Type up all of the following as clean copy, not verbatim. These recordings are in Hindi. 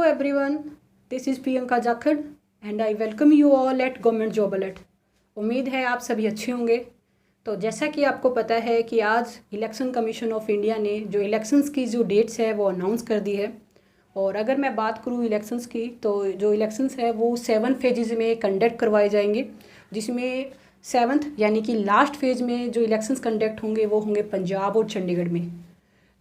everyone, this is Priyanka Jakhar and I welcome you all at government job alert. उम्मीद है आप सभी अच्छे होंगे। तो जैसा कि आपको पता है कि आज इलेक्शन कमीशन ऑफ इंडिया ने जो इलेक्शंस की जो डेट्स है वो अनाउंस कर दी है। और अगर मैं बात करूँ इलेक्शंस की, तो जो इलेक्शंस है वो 7 फेजेज़ में कंडक्ट करवाए जाएंगे, जिसमें 7th यानी कि लास्ट फेज़ में जो इलेक्शंस कंडक्ट होंगे वो होंगे पंजाब और चंडीगढ़ में।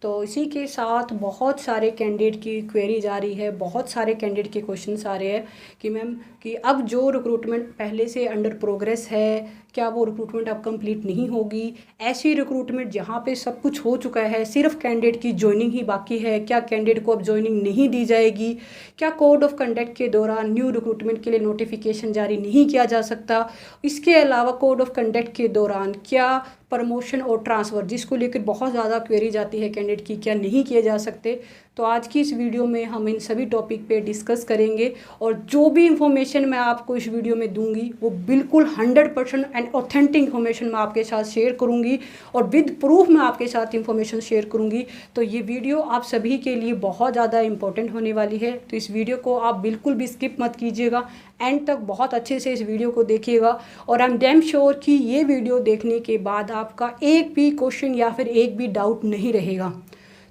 तो इसी के साथ बहुत सारे कैंडिडेट की क्वेरी जा रही है, बहुत सारे कैंडिडेट के क्वेश्चंस आ रहे हैं कि मैम कि अब जो रिक्रूटमेंट पहले से अंडर प्रोग्रेस है, क्या वो रिक्रूटमेंट अब कंप्लीट नहीं होगी? ऐसी रिक्रूटमेंट जहाँ पे सब कुछ हो चुका है, सिर्फ कैंडिडेट की ज्वाइनिंग ही बाकी है, क्या कैंडिडेट को अब ज्वाइनिंग नहीं दी जाएगी? क्या कोड ऑफ कंडक्ट के दौरान न्यू रिक्रूटमेंट के लिए नोटिफिकेशन जारी नहीं किया जा सकता? इसके अलावा कोड ऑफ कंडक्ट के दौरान क्या प्रमोशन और ट्रांसफ़र, जिसको लेकर बहुत ज़्यादा क्वेरी जाती है कैंडिडेट की, क्या नहीं किए जा सकते? तो आज की इस वीडियो में हम इन सभी टॉपिक पे डिस्कस करेंगे और जो भी इंफॉर्मेशन मैं आपको इस वीडियो में दूंगी वो बिल्कुल 100% एंड ऑथेंटिक इन्फॉर्मेशन मैं आपके साथ शेयर करूंगी और विद प्रूफ मैं आपके साथ इन्फॉर्मेशन शेयर करूंगी। तो ये वीडियो आप सभी के लिए बहुत ज़्यादा इंपॉर्टेंट होने वाली है, तो इस वीडियो को आप बिल्कुल भी स्किप मत कीजिएगा, एंड तक बहुत अच्छे से इस वीडियो को देखिएगा। और आई एम डैम श्योर कि ये वीडियो देखने के बाद आपका एक भी क्वेश्चन या फिर एक भी डाउट नहीं रहेगा।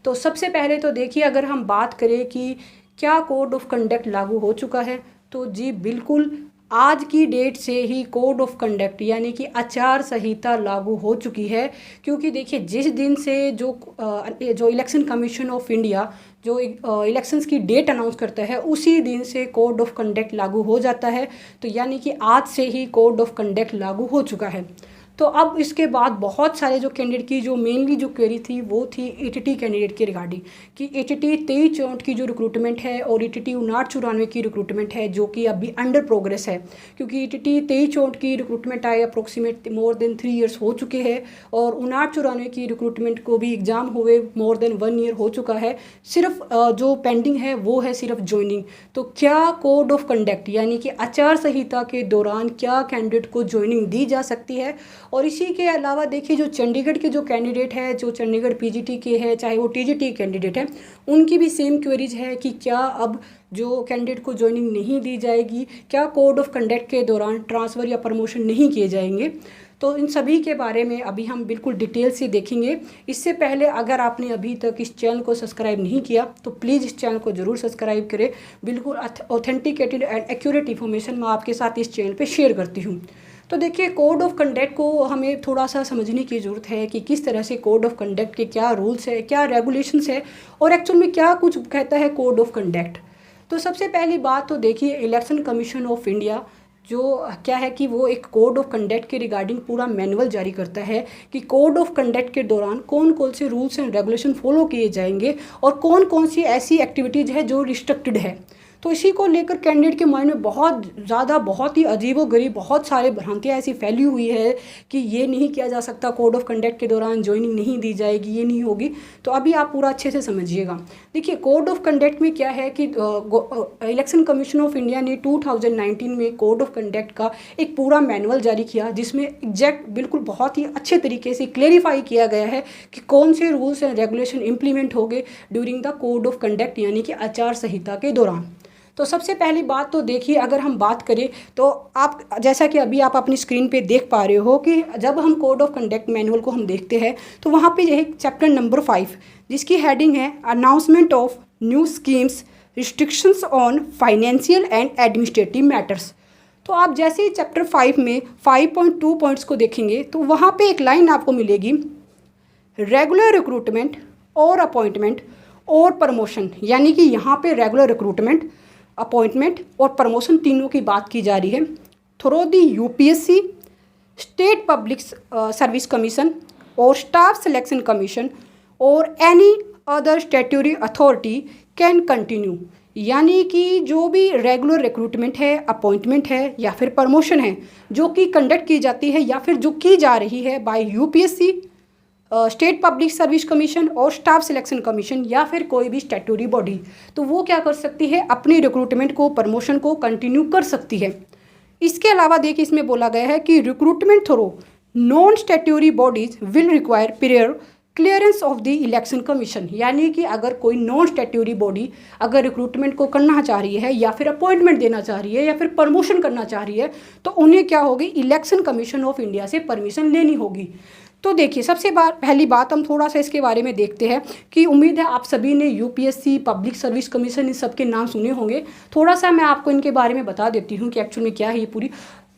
तो सबसे पहले तो देखिए, अगर हम बात करें कि क्या कोड ऑफ कंडक्ट लागू हो चुका है, तो जी बिल्कुल आज की डेट से ही कोड ऑफ कंडक्ट यानी कि आचार संहिता लागू हो चुकी है। क्योंकि देखिए, जिस दिन से जो इलेक्शन कमीशन ऑफ इंडिया जो इलेक्शंस की डेट अनाउंस करता है, उसी दिन से कोड ऑफ कंडक्ट लागू हो जाता है। तो यानी कि आज से ही कोड ऑफ कंडक्ट लागू हो चुका है। तो अब इसके बाद बहुत सारे जो कैंडिडेट की जो मेनली जो क्वेरी थी वो थी ईटीटी कैंडिडेट के रिगार्डिंग कि ईटीटी 2364 की जो रिक्रूटमेंट है और ईटीटी 5994 की रिक्रूटमेंट है, जो कि अभी अंडर प्रोग्रेस है। क्योंकि ईटीटी 2364 की रिक्रूटमेंट आए अप्रोक्सीमेट मोर देन 3 ईयर्स हो चुके हैं और 5994 की रिक्रूटमेंट को भी एग्ज़ाम हुए मोर देन 1 ईयर हो चुका है। सिर्फ जो पेंडिंग है वो है सिर्फ ज्वाइनिंग। तो क्या कोड ऑफ कंडक्ट यानी कि आचार संहिता के दौरान क्या कैंडिडेट को ज्वाइनिंग दी जा सकती है? और इसी के अलावा देखिए, जो चंडीगढ़ के जो कैंडिडेट है, जो चंडीगढ़ पीजीटी के है, चाहे वो टीजीटी कैंडिडेट है, उनकी भी सेम क्वेरीज है कि क्या अब जो कैंडिडेट को ज्वाइनिंग नहीं दी जाएगी, क्या कोड ऑफ कंडक्ट के दौरान ट्रांसफ़र या प्रमोशन नहीं किए जाएंगे? तो इन सभी के बारे में अभी हम बिल्कुल डिटेल से देखेंगे। इससे पहले अगर आपने अभी तक इस चैनल को सब्सक्राइब नहीं किया तो प्लीज़ इस चैनल को ज़रूर सब्सक्राइब करें। बिल्कुल ऑथेंटिकेटेड एंड एक्यूरेट इन्फॉर्मेशन मैं आपके साथ इस चैनल पे शेयर करती हूँ। तो देखिए, कोड ऑफ कंडक्ट को हमें थोड़ा सा समझने की ज़रूरत है कि किस तरह से कोड ऑफ कंडक्ट के क्या रूल्स है, क्या रेगुलेशंस है और एक्चुअल में क्या कुछ कहता है कोड ऑफ कंडक्ट। तो सबसे पहली बात तो देखिए, इलेक्शन कमीशन ऑफ इंडिया जो क्या है कि वो एक कोड ऑफ कंडक्ट के रिगार्डिंग पूरा मैनुअल जारी करता है कि कोड ऑफ कंडक्ट के दौरान कौन कौन से रूल्स एंड रेगुलेशन फॉलो किए जाएंगे और कौन कौन सी ऐसी एक्टिविटीज़ है जो रिस्ट्रिक्टेड है। तो इसी को लेकर कैंडिडेट के माइंड में बहुत ही अजीबोगरीब बहुत सारे भ्रांतियाँ ऐसी फैली हुई है कि ये नहीं किया जा सकता, कोड ऑफ कंडक्ट के दौरान ज्वाइनिंग नहीं दी जाएगी, ये नहीं होगी। तो अभी आप पूरा अच्छे से समझिएगा। देखिए, कोड ऑफ कंडक्ट में क्या है कि इलेक्शन कमीशन ऑफ इंडिया ने 2019 में कोड ऑफ कंडक्ट का एक पूरा मैनुअल जारी किया, जिसमें एग्जैक्ट बिल्कुल बहुत ही अच्छे तरीके से क्लेरिफाई किया गया है कि कौन से रूल्स एंड रेगुलेशन इम्प्लीमेंट होंगे during the code of conduct यानी कि आचार संहिता के दौरान। तो सबसे पहली बात तो देखिए, अगर हम बात करें तो आप जैसा कि अभी आप अपनी स्क्रीन पे देख पा रहे हो कि जब हम कोड ऑफ कंडक्ट मैनुअल को हम देखते हैं तो वहाँ पे एक चैप्टर नंबर 5 जिसकी हेडिंग है announcement of new schemes restrictions on financial and administrative matters. तो आप जैसे ही चैप्टर 5 में 5.2 पॉइंट्स को देखेंगे तो वहाँ पर एक लाइन आपको मिलेगी, रेगुलर रिक्रूटमेंट और अपॉइंटमेंट और प्रमोशन। यानी कि यहाँ पे रेगुलर रिक्रूटमेंट, अपॉइंटमेंट और प्रमोशन तीनों की बात की जा रही है through the UPSC, state public service commission और स्टाफ सिलेक्शन कमीशन और any other statutory authority can continue. यानी कि जो भी रेगुलर रिक्रूटमेंट है, अपॉइंटमेंट है या फिर प्रमोशन है जो कि कंडक्ट की जाती है या फिर जो की जा रही है bye UPSC, state public service commission और स्टाफ सिलेक्शन कमीशन या फिर कोई भी स्टैट्यूटरी बॉडी, तो वो क्या कर सकती है, अपनी रिक्रूटमेंट को, प्रमोशन को कंटिन्यू कर सकती है। इसके अलावा देखिए, इसमें बोला गया है कि recruitment through non statutory bodies will require period clearance of the election commission, यानी कि अगर कोई नॉन स्टैट्यूटरी बॉडी अगर रिक्रूटमेंट को करना चाह रही है या फिर अपॉइंटमेंट देना चाह रही है या फिर प्रमोशन करना चाह रही है तो उन्हें क्या होगी, इलेक्शन कमीशन ऑफ इंडिया से परमिशन लेनी होगी। तो देखिए सबसे पहली बात हम थोड़ा सा इसके बारे में देखते हैं कि उम्मीद है आप सभी ने यूपीएससी, पब्लिक सर्विस कमीशन, इन सब के नाम सुने होंगे। थोड़ा सा मैं आपको इनके बारे में बता देती हूँ कि एक्चुअल में क्या है ये पूरी।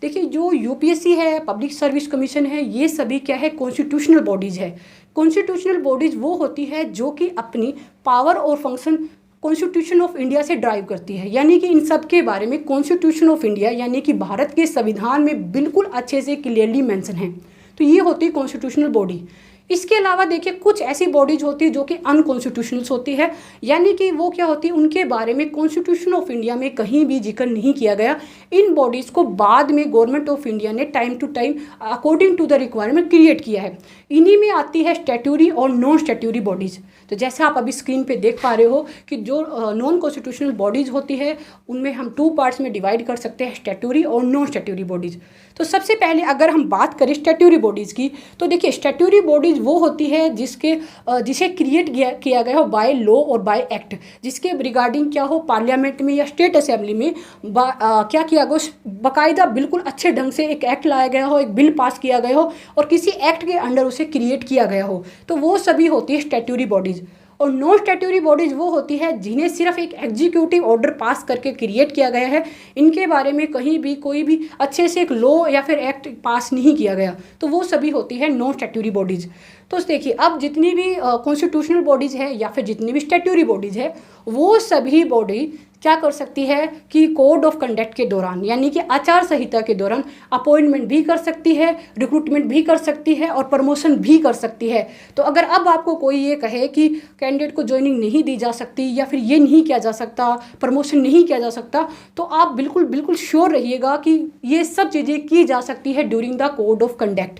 देखिए जो यूपीएससी है, पब्लिक सर्विस कमीशन है, ये सभी क्या है, कॉन्स्टिट्यूशनल बॉडीज़ है। कॉन्स्टिट्यूशनल बॉडीज़ वो होती है जो कि अपनी पावर और फंक्शन कॉन्स्टिट्यूशन ऑफ इंडिया से ड्राइव करती है, यानी कि इन सब के बारे में कॉन्स्टिट्यूशन ऑफ इंडिया यानी कि भारत के संविधान में बिल्कुल अच्छे से क्लियरली मेंशन है। तो ये होती है कॉन्स्टिट्यूशनल बॉडी। इसके अलावा देखिए कुछ ऐसी बॉडीज होती है जो कि अनकॉन्स्टिट्यूशनल होती है, यानी कि वो क्या होती है, उनके बारे में कॉन्स्टिट्यूशन ऑफ इंडिया में कहीं भी जिक्र नहीं किया गया। इन बॉडीज़ को बाद में गवर्नमेंट ऑफ इंडिया ने time to time according to the requirement create किया है। इन्हीं में आती है स्टैट्यूटरी और नॉन स्टैट्यूटरी बॉडीज़। तो जैसे आप अभी स्क्रीन पे देख पा रहे हो कि जो नॉन कॉन्स्टिट्यूशनल बॉडीज़ होती है उनमें हम 2 पार्ट्स में डिवाइड कर सकते हैं, स्टैट्यूटरी और नॉन स्टैट्यूटरी बॉडीज़। तो सबसे पहले अगर हम बात करें स्टैट्यूटरी बॉडीज़ की, तो देखिए स्टैट्यूटरी बॉडीज़ वो होती है जिसे क्रिएट किया गया हो बाय लॉ और बाय एक्ट, जिसके रिगार्डिंग क्या हो, पार्लियामेंट में या स्टेट असेंबली में क्या किया गया, बाकायदा बिल्कुल अच्छे ढंग से एक एक्ट लाया गया हो, एक बिल पास किया गया हो और किसी एक्ट के अंडर उसे क्रिएट किया गया हो, तो वो सभी होती है स्टैट्यूटरी बॉडीज़। और नॉन स्टैट्यूटरी बॉडीज़ वो होती है जिन्हें सिर्फ एक एग्जीक्यूटिव ऑर्डर पास करके क्रिएट किया गया है, इनके बारे में कहीं भी कोई भी अच्छे से एक लॉ या फिर एक्ट पास नहीं किया गया, तो वो सभी होती है नॉन स्टैट्यूटरी बॉडीज़। तो देखिए अब जितनी भी कॉन्स्टिट्यूशनल बॉडीज़ है या फिर जितनी भी स्टैट्यूटरी बॉडीज़ है वो सभी बॉडी क्या कर सकती है कि कोड ऑफ कंडक्ट के दौरान यानी कि आचार संहिता के दौरान अपॉइंटमेंट भी कर सकती है, रिक्रूटमेंट भी कर सकती है और प्रमोशन भी कर सकती है। तो अगर अब आपको कोई ये कहे कि कैंडिडेट को ज्वाइनिंग नहीं दी जा सकती या फिर ये नहीं किया जा सकता, प्रमोशन नहीं किया जा सकता, तो आप बिल्कुल बिल्कुल श्योर रहिएगा कि ये सब चीज़ें की जा सकती है during the code of conduct.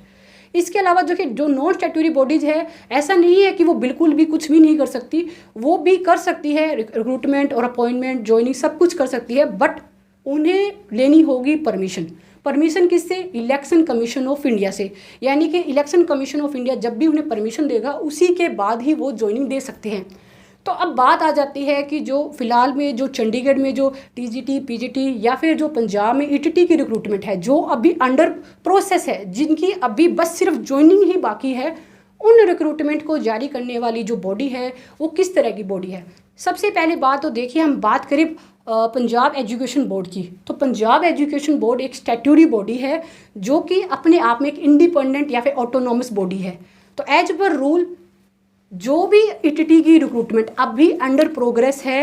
इसके अलावा जो नॉन स्टैट्यूटरी बॉडीज़ है, ऐसा नहीं है कि वो बिल्कुल भी कुछ भी नहीं कर सकती, वो भी कर सकती है, रिक्रूटमेंट और अपॉइंटमेंट, ज्वाइनिंग सब कुछ कर सकती है, बट उन्हें लेनी होगी परमिशन। परमिशन किससे? इलेक्शन कमीशन ऑफ इंडिया से। यानी कि इलेक्शन कमीशन ऑफ इंडिया जब भी उन्हें परमिशन देगा उसी के बाद ही वो ज्वाइनिंग दे सकते हैं। तो अब बात आ जाती है कि जो फिलहाल में जो चंडीगढ़ में जो टीजीटी, पीजीटी या फिर जो पंजाब में ईटीटी की रिक्रूटमेंट है जो अभी अंडर प्रोसेस है, जिनकी अभी बस सिर्फ ज्वाइनिंग ही बाकी है, उन रिक्रूटमेंट को जारी करने वाली जो बॉडी है वो किस तरह की बॉडी है। सबसे पहले बात तो देखिए, हम बात करें पंजाब एजुकेशन बोर्ड की, तो पंजाब एजुकेशन बोर्ड एक स्टैट्यूटरी बॉडी है जो कि अपने आप में एक इंडिपेंडेंट या फिर ऑटोनॉमस बॉडी है। तो एज पर रूल जो भी ईटीटी की रिक्रूटमेंट अभी अंडर प्रोग्रेस है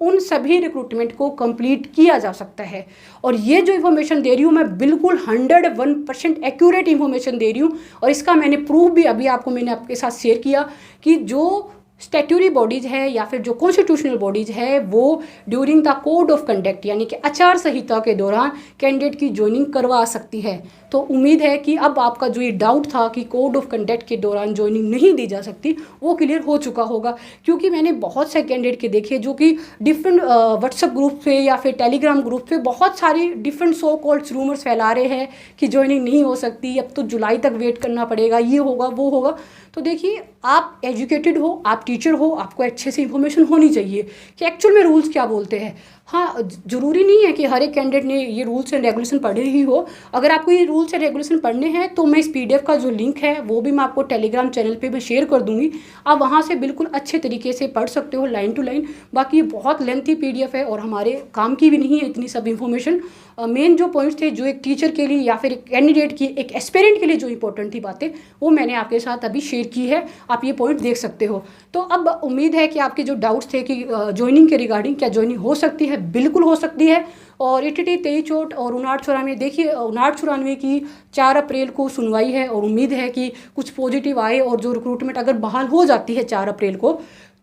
उन सभी रिक्रूटमेंट को कंप्लीट किया जा सकता है। और ये जो इन्फॉर्मेशन दे रही हूँ मैं बिल्कुल 101% एक्यूरेट इन्फॉर्मेशन दे रही हूँ, और इसका मैंने प्रूफ भी अभी मैंने आपके साथ शेयर किया कि जो स्टैट्यूटरी बॉडीज़ है या फिर जो कॉन्स्टिट्यूशनल बॉडीज़ है वो during the code of conduct यानी कि आचार संहिता के दौरान कैंडिडेट की ज्वाइनिंग करवा सकती है। तो उम्मीद है कि अब आपका जो ये डाउट था कि कोड ऑफ कंडक्ट के दौरान ज्वाइनिंग नहीं दी जा सकती वो क्लियर हो चुका होगा, क्योंकि मैंने बहुत से कैंडिडेट के देखे जो कि डिफरेंट व्हाट्सएप ग्रुप पे या फिर टेलीग्राम ग्रुप पे बहुत सारी डिफरेंट सो कॉल्ड रूमर्स फैला रहे हैं कि ज्वाइनिंग नहीं हो सकती, अब तो जुलाई तक वेट करना पड़ेगा, ये होगा वो होगा। तो देखिए आप एजुकेटेड हो, आप टीचर हो, आपको अच्छे से इन्फॉर्मेशन होनी चाहिए कि एक्चुअल में रूल्स क्या बोलते हैं। हाँ, ज़रूरी नहीं है कि हर एक कैंडिडेट ने ये रूल्स एंड रेगुलेशन पढ़े ही हो। अगर आपको ये रूल्स एंड रेगुलेशन पढ़ने हैं तो मैं इस PDF का जो लिंक है वो भी मैं आपको टेलीग्राम चैनल पे मैं शेयर कर दूंगी, आप वहाँ से बिल्कुल अच्छे तरीके से पढ़ सकते हो लाइन टू लाइन। बाकी ये बहुत लेंथी PDF है और हमारे काम की भी नहीं है इतनी सब इन्फॉर्मेशन। मेन जो पॉइंट्स थे जो एक टीचर के लिए या फिर एक कैंडिडेट की, एक एस्पिरेंट के लिए जो इंपॉर्टेंट थी बातें, वो मैंने आपके साथ अभी शेयर की है, आप ये पॉइंट देख सकते हो। तो अब उम्मीद है कि आपके जो डाउट्स थे कि ज्वाइनिंग के रिगार्डिंग क्या ज्वाइनिंग हो सकती है, बिल्कुल हो सकती है। और ईटीटी 23 चोट और 5994 देखिए 5994 की 4 अप्रैल को सुनवाई है और उम्मीद है कि कुछ पॉजिटिव आए और जो रिक्रूटमेंट अगर बहाल हो जाती है 4 अप्रैल को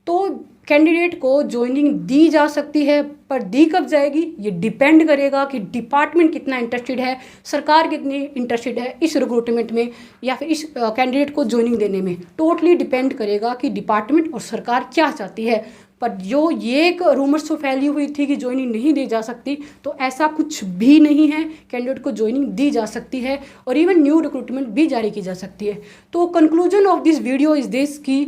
तो कैंडिडेट को ज्वाइनिंग दी जा सकती है। पर दी कब जाएगी ये डिपेंड करेगा कि डिपार्टमेंट कितना इंटरेस्टेड है, सरकार कितनी इंटरेस्टेड है इस रिक्रूटमेंट में या फिर इस कैंडिडेट को ज्वाइनिंग देने में। टोटली डिपेंड करेगा कि डिपार्टमेंट और सरकार क्या चाहती है। पर जो ये एक रूमर्स तो फैली हुई थी कि ज्वाइनिंग नहीं दी जा सकती, तो ऐसा कुछ भी नहीं है। कैंडिडेट को ज्वाइनिंग दी जा सकती है और इवन न्यू रिक्रूटमेंट भी जारी की जा सकती है। तो conclusion of this video is this कि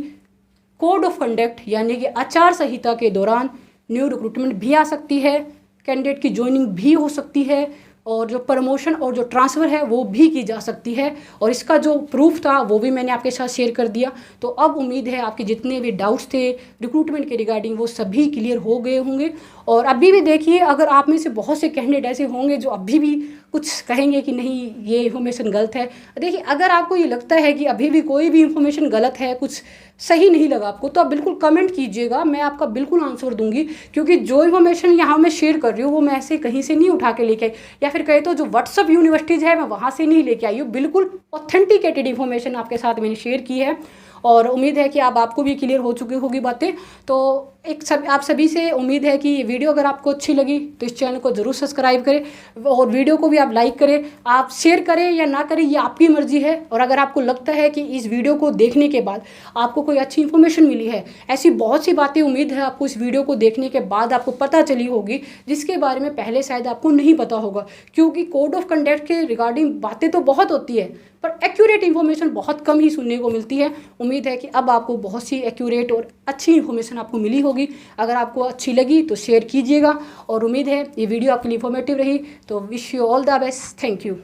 कोड ऑफ कंडक्ट यानी कि आचार संहिता के दौरान न्यू रिक्रूटमेंट भी आ सकती है, कैंडिडेट की ज्वाइनिंग भी हो सकती है और जो प्रमोशन और जो ट्रांसफ़र है वो भी की जा सकती है। और इसका जो प्रूफ था वो भी मैंने आपके साथ शेयर कर दिया। तो अब उम्मीद है आपके जितने भी डाउट्स थे रिक्रूटमेंट के रिगार्डिंग वो सभी क्लियर हो गए होंगे। और अभी भी देखिए, अगर आप में से बहुत से कैंडिडेट ऐसे होंगे जो अभी भी कुछ कहेंगे कि नहीं ये इन्फॉर्मेशन गलत है। देखिए, अगर आपको ये लगता है कि अभी भी कोई भी इन्फॉर्मेशन गलत है, कुछ सही नहीं लगा आपको, तो आप बिल्कुल कमेंट कीजिएगा, मैं आपका बिल्कुल आंसर दूंगी। क्योंकि जो इन्फॉर्मेशन यहाँ मैं शेयर कर रही हूँ वो मैं ऐसे कहीं से नहीं उठा के लेके आई, या फिर कहे तो जो व्हाट्सअप यूनिवर्सिटीज़ है मैं वहाँ से नहीं लेके आई हूँ। बिल्कुल ऑथेंटिकेटेड इन्फॉर्मेशन आपके साथ मैंने शेयर की है और उम्मीद है कि अब आपको भी क्लियर हो चुकी होगी बातें। तो आप सभी से उम्मीद है कि ये वीडियो अगर आपको अच्छी लगी तो इस चैनल को ज़रूर सब्सक्राइब करें और वीडियो को भी आप लाइक करें। आप शेयर करें या ना करें ये आपकी मर्ज़ी है। और अगर आपको लगता है कि इस वीडियो को देखने के बाद आपको कोई अच्छी इन्फॉर्मेशन मिली है, ऐसी बहुत सी बातें उम्मीद है आपको इस वीडियो को देखने के बाद आपको पता चली होगी जिसके बारे में पहले शायद आपको नहीं पता होगा। क्योंकि कोड ऑफ कंडक्ट के रिगार्डिंग बातें तो बहुत होती है पर एक्यूरेट इन्फॉर्मेशन बहुत कम ही सुनने को मिलती है। उम्मीद है कि अब आपको बहुत सी एक्यूरेट और अच्छी इन्फॉर्मेशन आपको मिली होगी। अगर आपको अच्छी लगी तो शेयर कीजिएगा और उम्मीद है ये वीडियो आपके लिए इन्फॉर्मेटिव रही। तो wish you all the best. Thank you.